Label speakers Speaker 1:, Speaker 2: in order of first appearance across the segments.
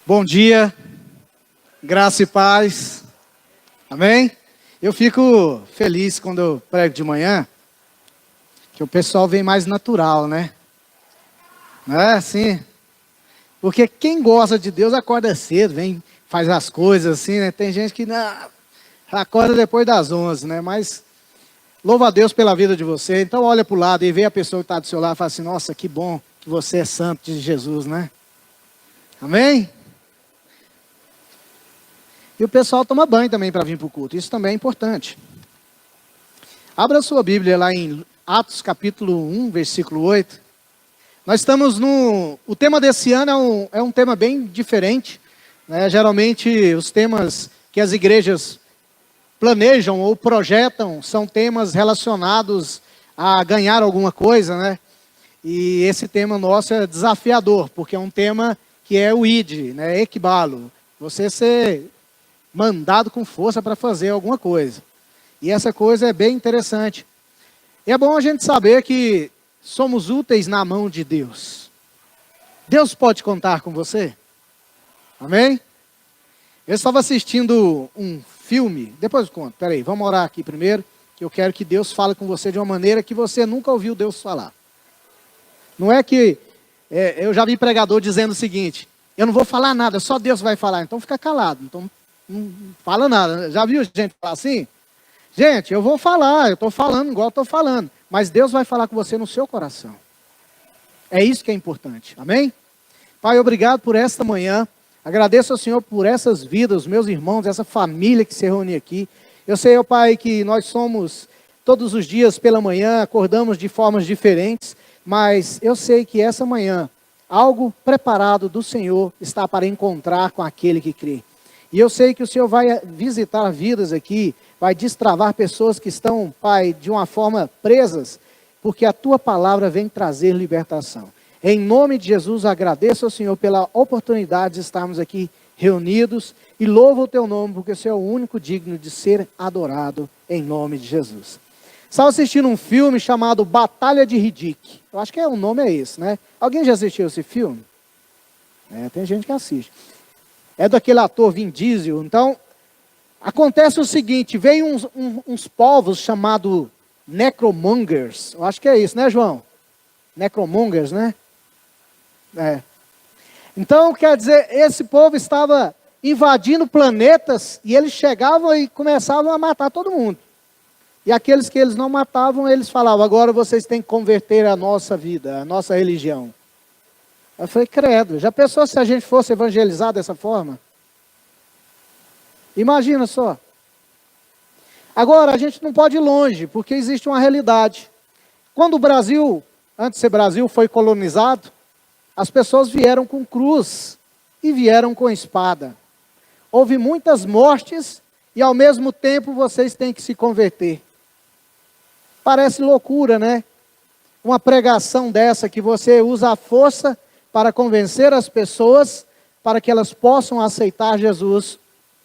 Speaker 1: Bom dia, graça e paz, amém? Eu fico feliz quando eu prego de manhã, que o pessoal vem mais natural, né? Não é assim? Porque quem gosta de Deus acorda cedo, vem, faz as coisas assim, né? Tem gente que não, acorda depois das 11, né? Mas louva a Deus pela vida de você. Então olha para o lado e vê a pessoa que está do seu lado e fala assim, nossa, que bom que você é santo de Jesus, né? Amém? E o pessoal toma banho também para vir para o culto. Isso também é importante. Abra sua Bíblia lá em Atos capítulo 1, versículo 8. Nós estamos no... O tema desse ano é um tema bem diferente, né? Geralmente os temas que as igrejas planejam ou projetam são temas relacionados a ganhar alguma coisa, né? E esse tema nosso é desafiador, porque é um tema que é o id, né? Equibalo. Você ser mandado com força para fazer alguma coisa. E essa coisa é bem interessante. E é bom a gente saber que somos úteis na mão de Deus. Deus pode contar com você? Amém? Eu estava assistindo um filme, depois eu conto, peraí, vamos orar aqui primeiro, que eu quero que Deus fale com você de uma maneira que você nunca ouviu Deus falar. Não é que, eu já vi pregador dizendo o seguinte, eu não vou falar nada, só Deus vai falar, então fica calado, então não fala nada. Já viu gente falar assim? Gente, eu vou falar, eu estou falando igual eu estou falando, mas Deus vai falar com você no seu coração. É isso que é importante, amém? Pai, obrigado por esta manhã, agradeço ao Senhor por essas vidas, meus irmãos, essa família que se reúne aqui. Eu sei, ó Pai, que nós somos, todos os dias pela manhã, acordamos de formas diferentes, mas eu sei que essa manhã, algo preparado do Senhor está para encontrar com aquele que crê. E eu sei que o Senhor vai visitar vidas aqui, vai destravar pessoas que estão, Pai, de uma forma presas, porque a Tua palavra vem trazer libertação. Em nome de Jesus, agradeço ao Senhor pela oportunidade de estarmos aqui reunidos e louvo o Teu nome, porque o Senhor é o único digno de ser adorado em nome de Jesus. Estava assistindo um filme chamado Batalha de Riddick. Eu acho que o nome é esse, né? Alguém já assistiu esse filme? Tem gente que assiste. É daquele ator Vin Diesel. Então, acontece o seguinte, veio uns povos chamados necromongers. Eu acho que é isso, né, João? Necromongers, né? Então, quer dizer, esse povo estava invadindo planetas e eles chegavam e começavam a matar todo mundo. E aqueles que eles não matavam, eles falavam, agora vocês têm que converter a nossa vida, a nossa religião. Eu falei, credo, já pensou se a gente fosse evangelizar dessa forma? Imagina só. Agora, a gente não pode ir longe, porque existe uma realidade. Quando o Brasil, antes de ser Brasil, foi colonizado, as pessoas vieram com cruz e vieram com espada. Houve muitas mortes e ao mesmo tempo vocês têm que se converter. Parece loucura, né? Uma pregação dessa que você usa a força para convencer as pessoas para que elas possam aceitar Jesus.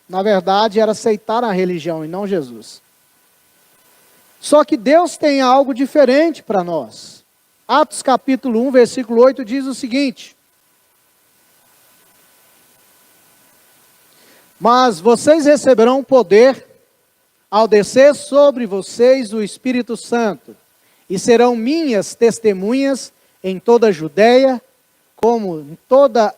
Speaker 1: Na verdade, era aceitar a religião e não Jesus. Só que Deus tem algo diferente para nós. Atos capítulo 1, versículo 8 diz o seguinte: mas vocês receberão poder ao descer sobre vocês o Espírito Santo, e serão minhas testemunhas em toda a Judéia, como em toda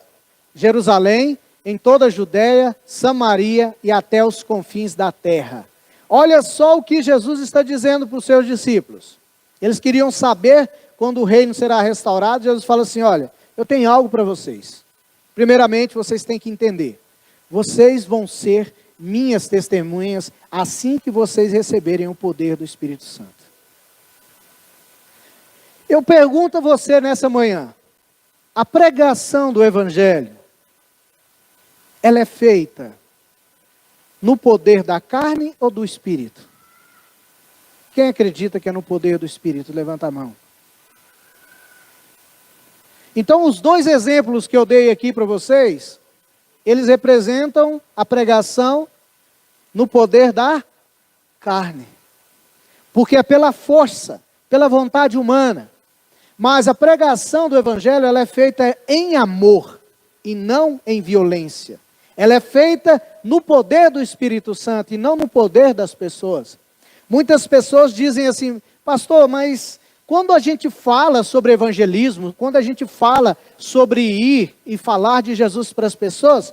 Speaker 1: Jerusalém, em toda a Judéia, Samaria e até os confins da terra. Olha só o que Jesus está dizendo para os seus discípulos. Eles queriam saber quando o reino será restaurado. Jesus fala assim, olha, eu tenho algo para vocês. Primeiramente, vocês têm que entender. Vocês vão ser minhas testemunhas assim que vocês receberem o poder do Espírito Santo. Eu pergunto a você nessa manhã, a pregação do Evangelho, ela é feita no poder da carne ou do Espírito? Quem acredita que é no poder do Espírito? Levanta a mão. Então, os dois exemplos que eu dei aqui para vocês, eles representam a pregação no poder da carne. Porque é pela força, pela vontade humana. Mas a pregação do Evangelho, ela é feita em amor e não em violência. Ela é feita no poder do Espírito Santo e não no poder das pessoas. Muitas pessoas dizem assim, pastor, mas quando a gente fala sobre evangelismo, quando a gente fala sobre ir e falar de Jesus para as pessoas,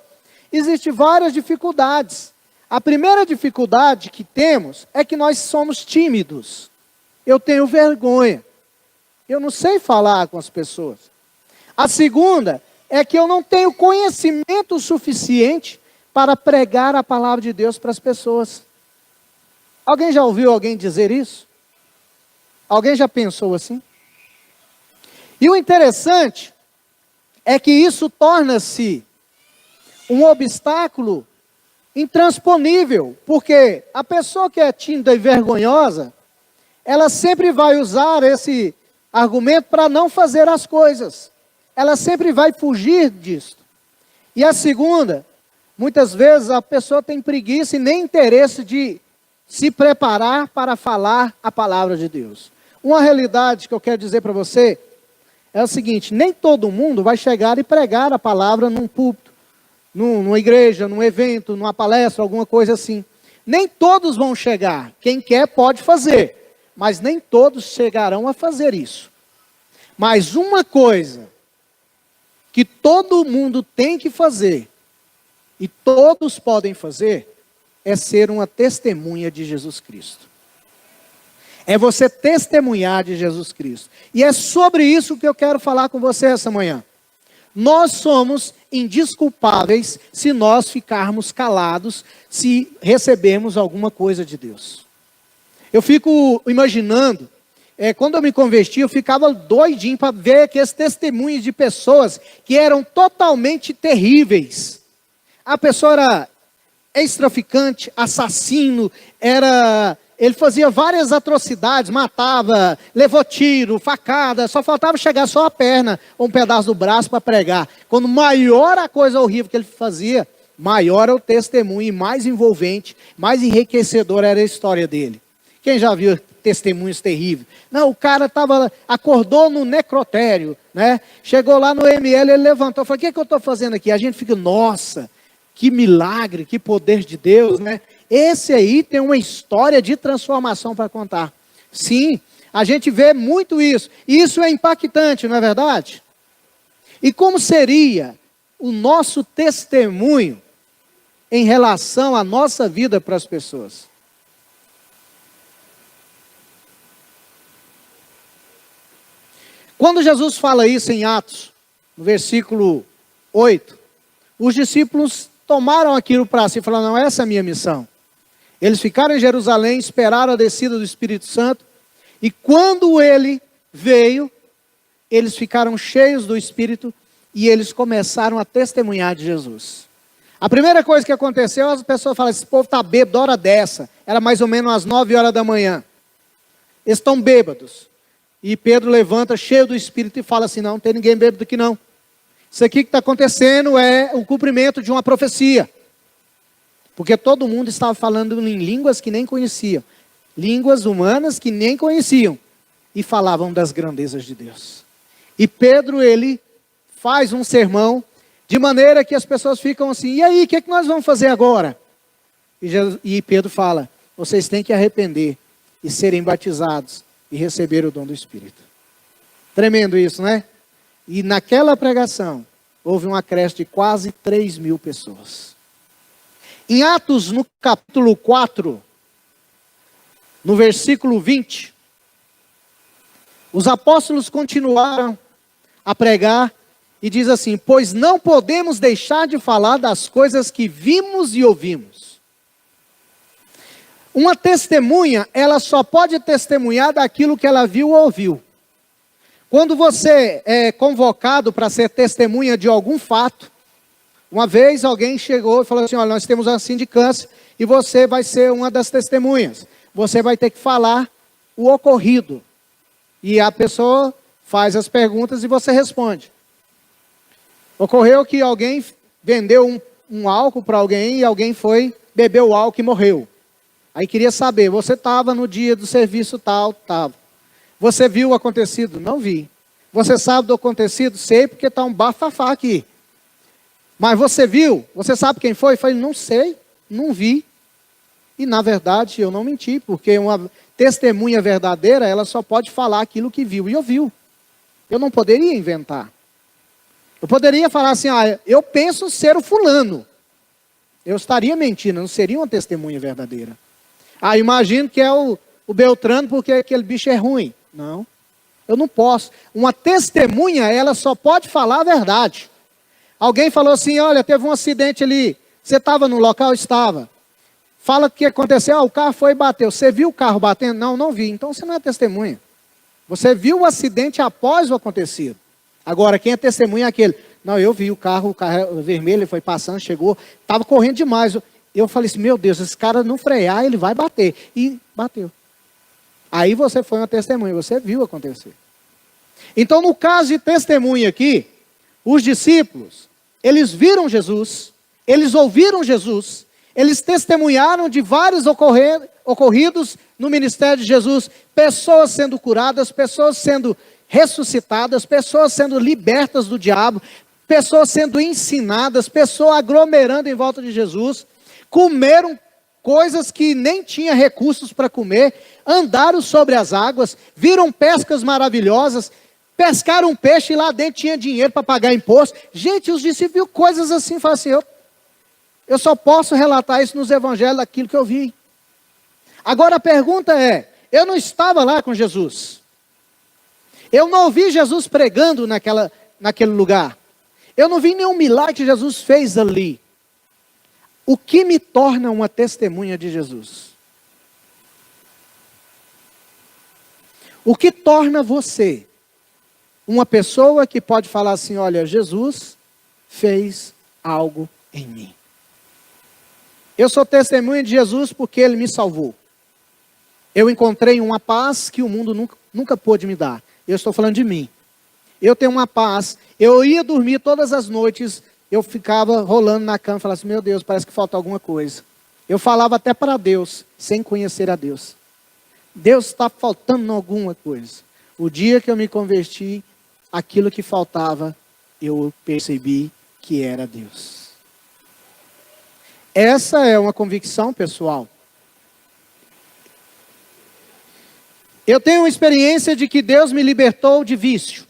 Speaker 1: existem várias dificuldades. A primeira dificuldade que temos é que nós somos tímidos. Eu tenho vergonha. Eu não sei falar com as pessoas. A segunda é que eu não tenho conhecimento suficiente para pregar a palavra de Deus para as pessoas. Alguém já ouviu alguém dizer isso? Alguém já pensou assim? E o interessante é que isso torna-se um obstáculo intransponível, porque a pessoa que é tímida e vergonhosa, ela sempre vai usar esse argumento para não fazer as coisas. Ela sempre vai fugir disso. E a segunda, muitas vezes a pessoa tem preguiça e nem interesse de se preparar para falar a palavra de Deus. Uma realidade que eu quero dizer para você é o seguinte, nem todo mundo vai chegar e pregar a palavra num púlpito, numa igreja, num evento, numa palestra, alguma coisa assim. Nem todos vão chegar. Quem quer pode fazer, mas nem todos chegarão a fazer isso. Mas uma coisa que todo mundo tem que fazer, e todos podem fazer, é ser uma testemunha de Jesus Cristo. É você testemunhar de Jesus Cristo. E é sobre isso que eu quero falar com você essa manhã. Nós somos indesculpáveis se nós ficarmos calados, se recebermos alguma coisa de Deus. Eu fico imaginando, quando eu me converti, eu ficava doidinho para ver aqueles testemunhos de pessoas que eram totalmente terríveis. A pessoa era ex-traficante, assassino, ele fazia várias atrocidades, matava, levou tiro, facada, só faltava chegar só a perna ou um pedaço do braço para pregar. Quando maior a coisa horrível que ele fazia, maior é o testemunho, e mais envolvente, mais enriquecedor era a história dele. Quem já viu testemunhos terríveis? Não, o cara acordou no necrotério, né? Chegou lá no ML, ele levantou, falou, o que eu estou fazendo aqui? A gente fica, nossa, que milagre, que poder de Deus, né? Esse aí tem uma história de transformação para contar. Sim, a gente vê muito isso. E isso é impactante, não é verdade? E como seria o nosso testemunho em relação à nossa vida para as pessoas? Quando Jesus fala isso em Atos, no versículo 8, os discípulos tomaram aquilo para si e falaram, não, essa é a minha missão. Eles ficaram em Jerusalém, esperaram a descida do Espírito Santo, e quando ele veio, eles ficaram cheios do Espírito, e eles começaram a testemunhar de Jesus. A primeira coisa que aconteceu, as pessoas falaram, esse povo está bêbado, hora dessa, era mais ou menos às 9 horas da manhã, eles estão bêbados, e Pedro levanta, cheio do Espírito, e fala assim, não tem ninguém bêbado aqui não, isso aqui que está acontecendo é o cumprimento de uma profecia. Porque todo mundo estava falando em línguas que nem conheciam. Línguas humanas que nem conheciam. E falavam das grandezas de Deus. E Pedro, ele faz um sermão, de maneira que as pessoas ficam assim, e aí, o que nós vamos fazer agora? E Pedro fala, vocês têm que arrepender e serem batizados e receber o dom do Espírito. Tremendo isso, né? E naquela pregação, houve um acréscimo de quase 3.000 pessoas. Em Atos, no capítulo 4, no versículo 20, os apóstolos continuaram a pregar e diz assim, pois não podemos deixar de falar das coisas que vimos e ouvimos. Uma testemunha, ela só pode testemunhar daquilo que ela viu ou ouviu. Quando você é convocado para ser testemunha de algum fato, uma vez alguém chegou e falou assim, olha, nós temos uma sindicância e você vai ser uma das testemunhas. Você vai ter que falar o ocorrido. E a pessoa faz as perguntas e você responde. Ocorreu que alguém vendeu um álcool para alguém e alguém foi, bebeu o álcool e morreu. Aí queria saber, você estava no dia do serviço tal, estava. Você viu o acontecido? Não vi. Você sabe do acontecido? Sei, porque está um bafafá aqui. Mas você viu? Você sabe quem foi? Eu falei, não sei, não vi. E na verdade eu não menti, porque uma testemunha verdadeira, ela só pode falar aquilo que viu. E eu viu. Eu não poderia inventar. Eu poderia falar assim, eu penso ser o fulano. Eu estaria mentindo, não seria uma testemunha verdadeira. Imagino que é o Beltrano porque aquele bicho é ruim. Não, eu não posso. Uma testemunha, ela só pode falar a verdade. Alguém falou assim, olha, teve um acidente ali. Você estava no local? Estava. Fala o que aconteceu. O carro foi e bateu. Você viu o carro batendo? Não, não vi. Então você não é testemunha. Você viu o acidente após o acontecido. Agora, quem é testemunha é aquele. Não, eu vi o carro vermelho, ele foi passando, chegou, estava correndo demais. Eu falei assim, meu Deus, esse cara não frear, ele vai bater. E bateu. Aí você foi uma testemunha, você viu acontecer. Então, no caso de testemunha aqui, os discípulos, eles viram Jesus, eles ouviram Jesus, eles testemunharam de vários ocorridos no ministério de Jesus, pessoas sendo curadas, pessoas sendo ressuscitadas, pessoas sendo libertas do diabo, pessoas sendo ensinadas, pessoas aglomerando em volta de Jesus, comeram coisas que nem tinha recursos para comer, andaram sobre as águas, viram pescas maravilhosas, pescaram um peixe e lá dentro tinha dinheiro para pagar imposto. Gente, os discípulos viram coisas assim, falam assim, eu só posso relatar isso nos evangelhos daquilo que eu vi. Agora a pergunta é, eu não estava lá com Jesus. Eu não ouvi Jesus pregando naquele lugar. Eu não vi nenhum milagre que Jesus fez ali. O que me torna uma testemunha de Jesus? O que torna você uma pessoa que pode falar assim, olha, Jesus fez algo em mim. Eu sou testemunha de Jesus porque Ele me salvou. Eu encontrei uma paz que o mundo nunca pôde me dar. Eu estou falando de mim. Eu tenho uma paz. Eu ia dormir todas as noites, eu ficava rolando na cama e falava assim, meu Deus, parece que falta alguma coisa. Eu falava até para Deus, sem conhecer a Deus. Deus, está faltando alguma coisa. O dia que eu me converti, aquilo que faltava, eu percebi que era Deus. Essa é uma convicção pessoal. Eu tenho uma experiência de que Deus me libertou de vício.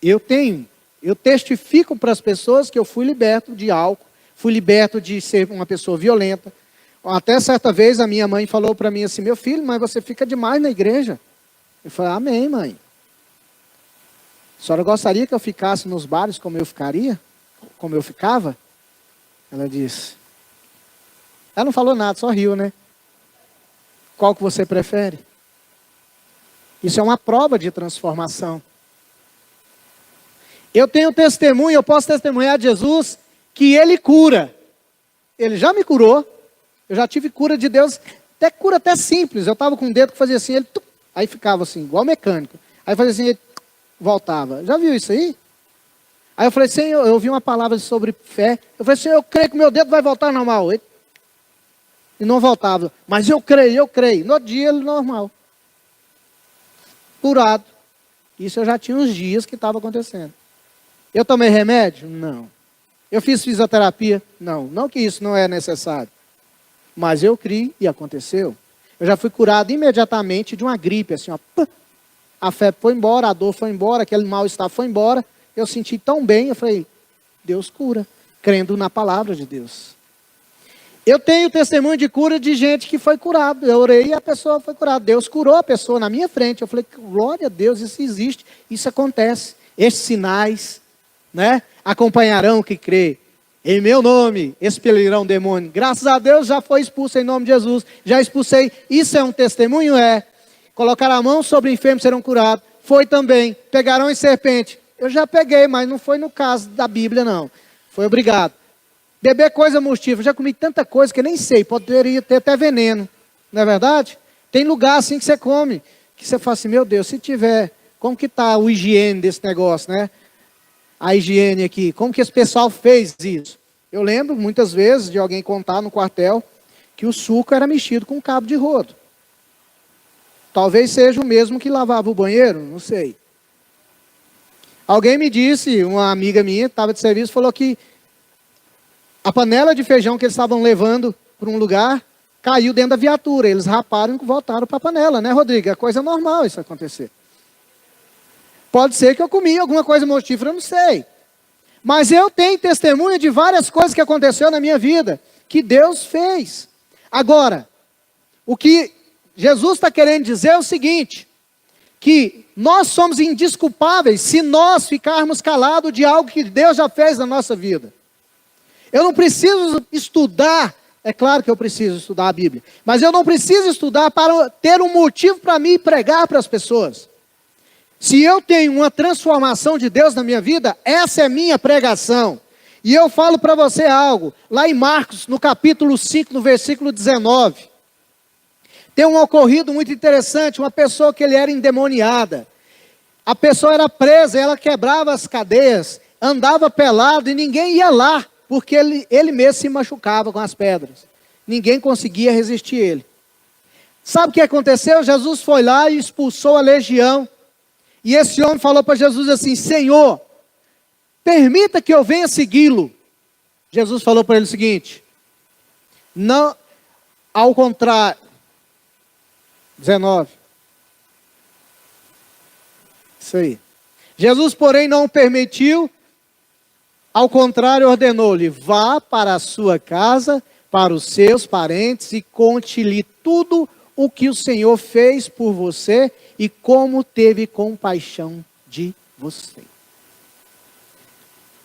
Speaker 1: Eu testifico para as pessoas que eu fui liberto de álcool, fui liberto de ser uma pessoa violenta. Até certa vez a minha mãe falou para mim assim, meu filho, mas você fica demais na igreja. Eu falei, amém, mãe. A senhora gostaria que eu ficasse nos bares como eu ficaria? Como eu ficava? Ela disse. Ela não falou nada, só riu, né? Qual que você prefere? Isso é uma prova de transformação. Eu tenho testemunho, eu posso testemunhar de Jesus que Ele cura. Ele já me curou. Eu já tive cura de Deus, cura até simples. Eu estava com um dedo que fazia assim, ele aí ficava assim, igual mecânico. Aí fazia assim, ele voltava. Já viu isso aí? Aí eu falei, Senhor, eu ouvi uma palavra sobre fé. Eu falei, Senhor, eu creio que meu dedo vai voltar normal. E não voltava. Mas eu creio. No outro dia ele normal. Curado. Isso eu já tinha uns dias que estava acontecendo. Eu tomei remédio? Não. Eu fiz fisioterapia? Não. Não que isso não é necessário. Mas eu criei e aconteceu. Eu já fui curado imediatamente de uma gripe, assim, ó. A febre foi embora, a dor foi embora, aquele mal-estar foi embora. Eu senti tão bem, eu falei, Deus cura, crendo na palavra de Deus. Eu tenho testemunho de cura de gente que foi curado. Eu orei e a pessoa foi curada. Deus curou a pessoa na minha frente. Eu falei, glória a Deus, isso existe, isso acontece. Estes sinais, né, acompanharão o que crê. Em meu nome expelirão demônio. Graças a Deus já foi expulso em nome de Jesus. Já expulsei. Isso é um testemunho? É. Colocar a mão sobre o enfermo serão curados. Foi também. Pegarão em serpente. Eu já peguei, mas não foi no caso da Bíblia, não. Foi obrigado. Beber coisa mortífera. Já comi tanta coisa que nem sei. Poderia ter até veneno. Não é verdade? Tem lugar assim que você come. Que você fala assim, meu Deus, se tiver... Como que está o higiene desse negócio, né? A higiene aqui. Como que esse pessoal fez isso? Eu lembro muitas vezes de alguém contar no quartel que o suco era mexido com cabo de rodo. Talvez seja o mesmo que lavava o banheiro, não sei. Alguém me disse, uma amiga minha, estava de serviço, falou que A panela de feijão que eles estavam levando para um lugar caiu dentro da viatura. Eles raparam e voltaram para a panela, né, Rodrigo? É coisa normal isso acontecer. Pode ser que eu comi alguma coisa mortífera, eu não sei. Mas eu tenho testemunho de várias coisas que aconteceram na minha vida, que Deus fez. Agora, o que Jesus está querendo dizer é o seguinte, que nós somos indesculpáveis se nós ficarmos calados de algo que Deus já fez na nossa vida. Eu não preciso estudar, é claro que eu preciso estudar a Bíblia, mas eu não preciso estudar para ter um motivo para mim pregar para as pessoas. Se eu tenho uma transformação de Deus na minha vida, essa é minha pregação. E eu falo para você algo, lá em Marcos, no capítulo 5, no versículo 19. Tem um ocorrido muito interessante, uma pessoa que ele era endemoniada. A pessoa era presa, ela quebrava as cadeias, andava pelado e ninguém ia lá, porque ele mesmo se machucava com as pedras. Ninguém conseguia resistir ele. Sabe o que aconteceu? Jesus foi lá e expulsou a legião. E esse homem falou para Jesus assim, Senhor, permita que eu venha segui-lo. Jesus falou para ele o seguinte, não, ao contrário, 19. Isso aí. Jesus, porém, não o permitiu, ao contrário, ordenou-lhe, vá para a sua casa, para os seus parentes e conte-lhe tudo o que o Senhor fez por você e como teve compaixão de você.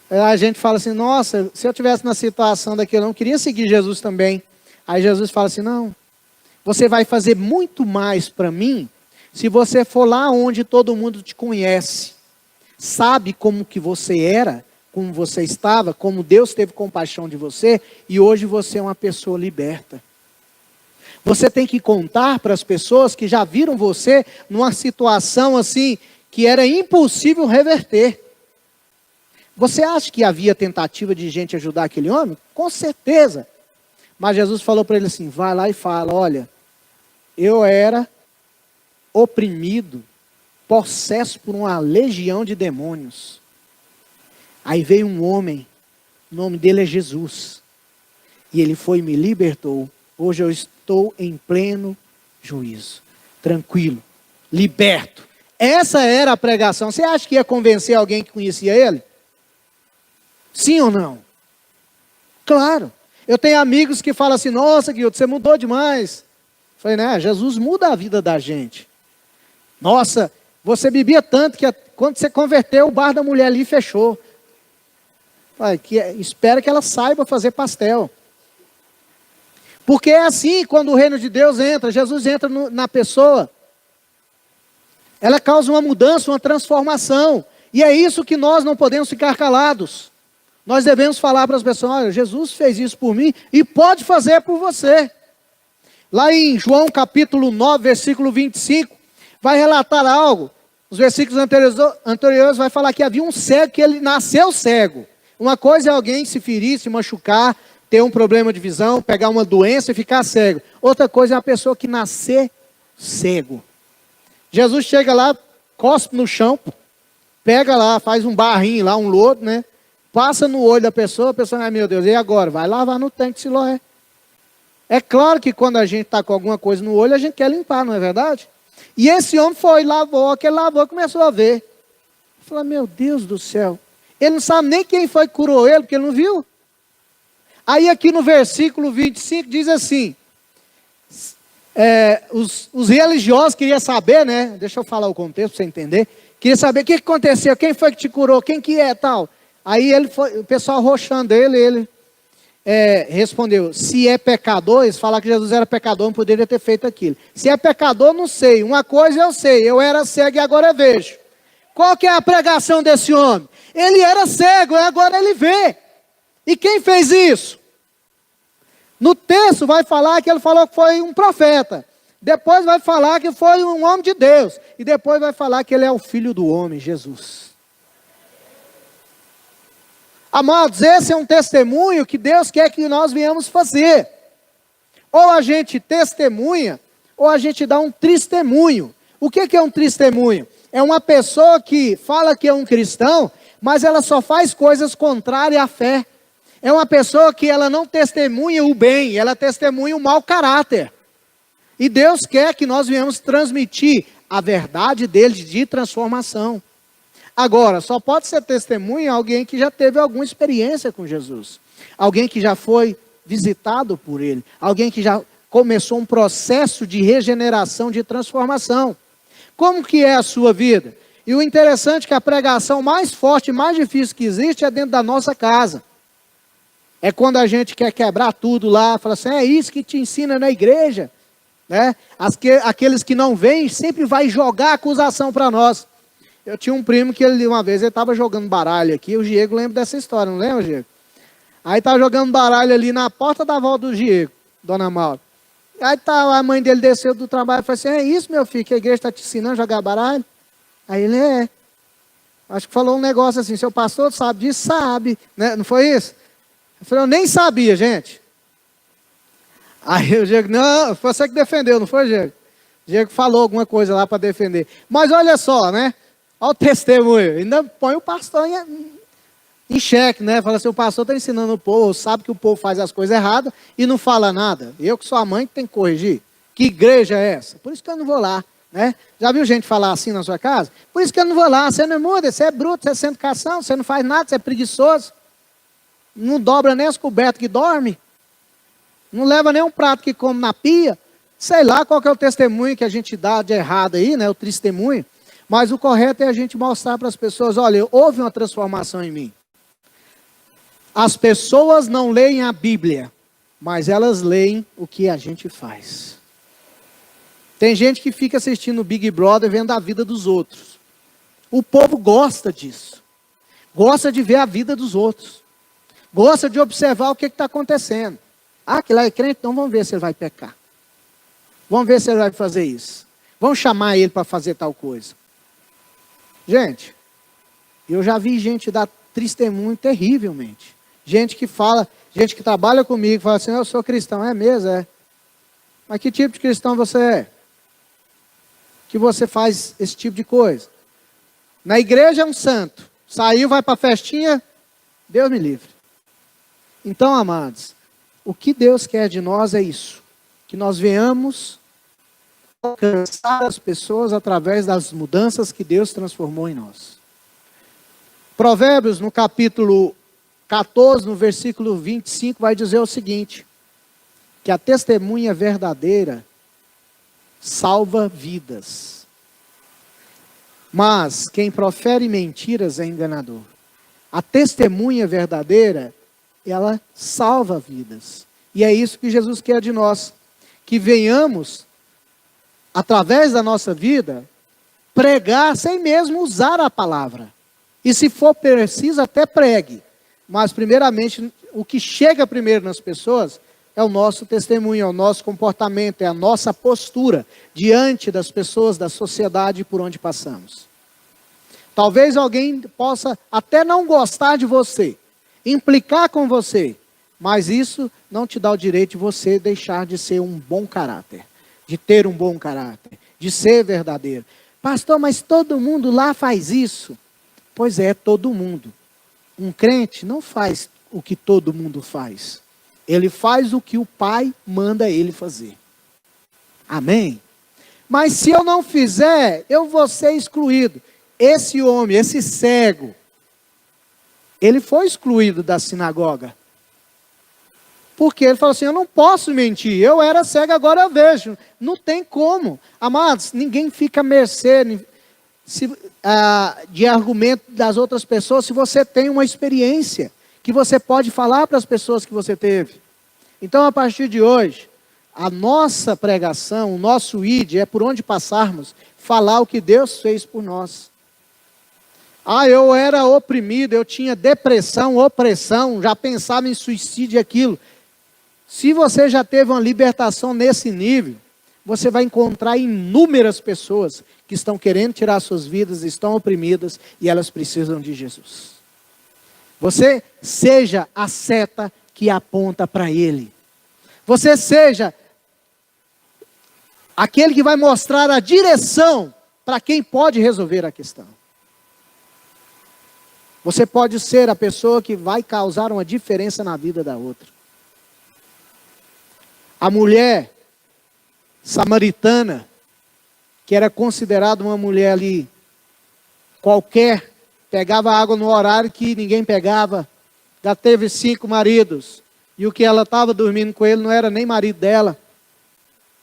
Speaker 1: A gente fala assim, nossa, se eu estivesse na situação daquele, eu não queria seguir Jesus também. Aí Jesus fala assim, não, você vai fazer muito mais para mim, se você for lá onde todo mundo te conhece, sabe como que você era, como você estava, como Deus teve compaixão de você, e hoje você é uma pessoa liberta. Você tem que contar para as pessoas que já viram você numa situação assim, que era impossível reverter. Você acha que havia tentativa de gente ajudar aquele homem? Com certeza. Mas Jesus falou para ele assim, vai lá e fala, olha, eu era oprimido, possesso por uma legião de demônios. Aí veio um homem, o nome dele é Jesus. E ele foi e me libertou. Hoje eu estou em pleno juízo, tranquilo, liberto. Essa era a pregação. Você acha que ia convencer alguém que conhecia ele? Sim ou não? Claro. Eu tenho amigos que falam assim, nossa, Guilherme, você mudou demais. Eu falei, né, Jesus muda a vida da gente. Nossa, você bebia tanto que quando você converteu, o bar da mulher ali fechou. Falei, espera que ela saiba fazer pastel. Porque é assim, quando o reino de Deus entra, Jesus entra na pessoa, ela causa uma mudança, uma transformação. E é isso que nós não podemos ficar calados. Nós devemos falar para as pessoas, olha, Jesus fez isso por mim e pode fazer por você. Lá em João capítulo 9, versículo 25, vai relatar algo. Os versículos anteriores vai falar que havia um cego, que ele nasceu cego. Uma coisa é alguém se ferir, se machucar, ter um problema de visão, pegar uma doença e ficar cego. Outra coisa é a pessoa que nascer cego. Jesus chega lá, cospe no chão, pega lá, faz um barrinho lá, um lodo, né? Passa no olho da pessoa, a pessoa, ai meu Deus, e agora? Vai lavar no tanque de Siloé. É claro que quando a gente está com alguma coisa no olho, a gente quer limpar, não é verdade? E esse homem foi, lavou, aquele lavou, começou a ver. Falei, meu Deus do céu. Ele não sabe nem quem foi que curou ele, porque ele não viu. Aí aqui no versículo 25 diz assim, os religiosos queriam saber, né? Deixa eu falar o contexto para você entender. Queria saber o que aconteceu, quem foi que te curou, quem que é tal. Aí o pessoal roxando ele respondeu, se é pecador, eles falaram que Jesus era pecador, não poderia ter feito aquilo. Se é pecador, não sei. Uma coisa eu sei, eu era cego e agora eu vejo. Qual que é a pregação desse homem? Ele era cego e agora ele vê. E quem fez isso? No texto vai falar que ele falou que foi um profeta. Depois vai falar que foi um homem de Deus. E depois vai falar que ele é o filho do homem, Jesus. Amados, esse é um testemunho que Deus quer que nós venhamos fazer. Ou a gente testemunha, ou a gente dá um testemunho. O que é um testemunho? É uma pessoa que fala que é um cristão, mas ela só faz coisas contrárias à fé. É uma pessoa que ela não testemunha o bem, ela testemunha o mau caráter. E Deus quer que nós venhamos transmitir a verdade dele de transformação. Agora, só pode ser testemunha alguém que já teve alguma experiência com Jesus. Alguém que já foi visitado por ele. Alguém que já começou um processo de regeneração, de transformação. Como que é a sua vida? E o interessante é que a pregação mais forte, mais difícil que existe é dentro da nossa casa. É quando a gente quer quebrar tudo lá, fala assim, é isso que te ensina na igreja. Né? Aqueles que não vêm sempre vai jogar acusação para nós. Eu tinha um primo que uma vez ele estava jogando baralho aqui, o Diego lembra dessa história, não lembra, Diego? Aí estava jogando baralho ali na porta da avó do Diego, Dona Maura. Aí a mãe dele desceu do trabalho e falou assim, é isso meu filho, que a igreja está te ensinando a jogar baralho? Aí ele acho que falou um negócio assim, seu pastor sabe disso? Sabe, né? Não foi isso? Eu falei, eu nem sabia, gente. Aí o Diego, não, foi você que defendeu, não foi, Diego? O Diego falou alguma coisa lá para defender. Mas olha só, né? Olha o testemunho. Ainda põe o pastor em xeque, né? Fala assim, o pastor está ensinando o povo, sabe que o povo faz as coisas erradas e não fala nada. Eu que sou a mãe que tem que corrigir. Que igreja é essa? Por isso que eu não vou lá, né? Já viu gente falar assim na sua casa? Por isso que eu não vou lá. Você não muda, você é bruto, você é sem educação, você não faz nada, você é preguiçoso. Não dobra nem as cobertas que dorme. Não leva nem um prato que come na pia. Sei lá qual que é o testemunho que a gente dá de errado aí, né? O testemunho. Mas o correto é a gente mostrar para as pessoas, olha, houve uma transformação em mim. As pessoas não leem a Bíblia, mas elas leem o que a gente faz. Tem gente que fica assistindo o Big Brother vendo a vida dos outros. O povo gosta disso. Gosta de ver a vida dos outros. Gosta de observar o que está acontecendo. Ah, aquele lá é crente, então vamos ver se ele vai pecar. Vamos ver se ele vai fazer isso. Vamos chamar ele para fazer tal coisa. Gente, eu já vi gente dar testemunho terrivelmente. Gente que fala, gente que trabalha comigo, fala assim, eu sou cristão. É mesmo, é. Mas que tipo de cristão você é? Que você faz esse tipo de coisa? Na igreja é um santo. Saiu, vai para a festinha, Deus me livre. Então, amados, o que Deus quer de nós é isso. Que nós venhamos alcançar as pessoas através das mudanças que Deus transformou em nós. Provérbios, no capítulo 14, no versículo 25, vai dizer o seguinte, que a testemunha verdadeira salva vidas. Mas quem profere mentiras é enganador. A testemunha verdadeira, ela salva vidas. E é isso que Jesus quer de nós. Que venhamos, através da nossa vida, pregar sem mesmo usar a palavra. E se for preciso, até pregue. Mas primeiramente, o que chega primeiro nas pessoas é o nosso testemunho, é o nosso comportamento, é a nossa postura diante das pessoas, da sociedade por onde passamos. Talvez alguém possa até não gostar de você, implicar com você, mas isso não te dá o direito de você deixar de ser um bom caráter, de ter um bom caráter, de ser verdadeiro. Pastor, mas todo mundo lá faz isso. Pois é, todo mundo. Um crente não faz o que todo mundo faz. Ele faz o que o Pai manda ele fazer. Amém? Mas se eu não fizer, eu vou ser excluído. Esse homem, esse cego, ele foi excluído da sinagoga. Porque ele falou assim, eu não posso mentir, eu era cego, agora eu vejo. Não tem como. Amados, ninguém fica à mercê de argumento das outras pessoas se você tem uma experiência que você pode falar para as pessoas que você teve. Então, a partir de hoje, a nossa pregação, o nosso ID é por onde passarmos, falar o que Deus fez por nós. Ah, eu era oprimido, eu tinha depressão, opressão, já pensava em suicídio e aquilo. Se você já teve uma libertação nesse nível, você vai encontrar inúmeras pessoas que estão querendo tirar suas vidas, estão oprimidas e elas precisam de Jesus. Você seja a seta que aponta para Ele. Você seja aquele que vai mostrar a direção para quem pode resolver a questão. Você pode ser a pessoa que vai causar uma diferença na vida da outra. A mulher samaritana, que era considerada uma mulher ali qualquer, pegava água no horário que ninguém pegava, já teve 5 maridos, e o que ela estava dormindo com ele não era nem marido dela.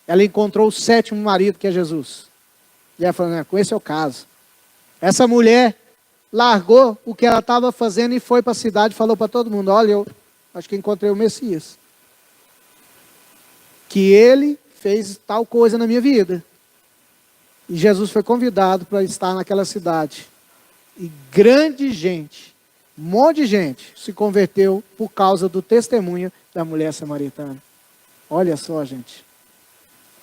Speaker 1: Ela encontrou o 7º marido, que é Jesus. E ela falou, com esse é o caso. Essa mulher largou o que ela estava fazendo e foi para a cidade e falou para todo mundo, olha, eu acho que encontrei o Messias. Que ele fez tal coisa na minha vida. E Jesus foi convidado para estar naquela cidade. E grande gente, um monte de gente se converteu por causa do testemunho da mulher samaritana. Olha só, gente.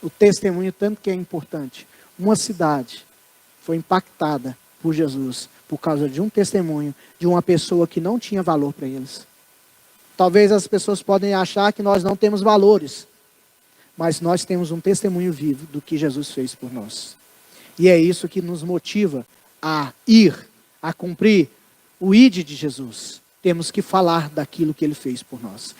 Speaker 1: O testemunho tanto que é importante. Uma cidade foi impactada por Jesus por causa de um testemunho de uma pessoa que não tinha valor para eles. Talvez as pessoas podem achar que nós não temos valores, mas nós temos um testemunho vivo do que Jesus fez por nós. E é isso que nos motiva a ir, a cumprir o ID de Jesus. Temos que falar daquilo que ele fez por nós.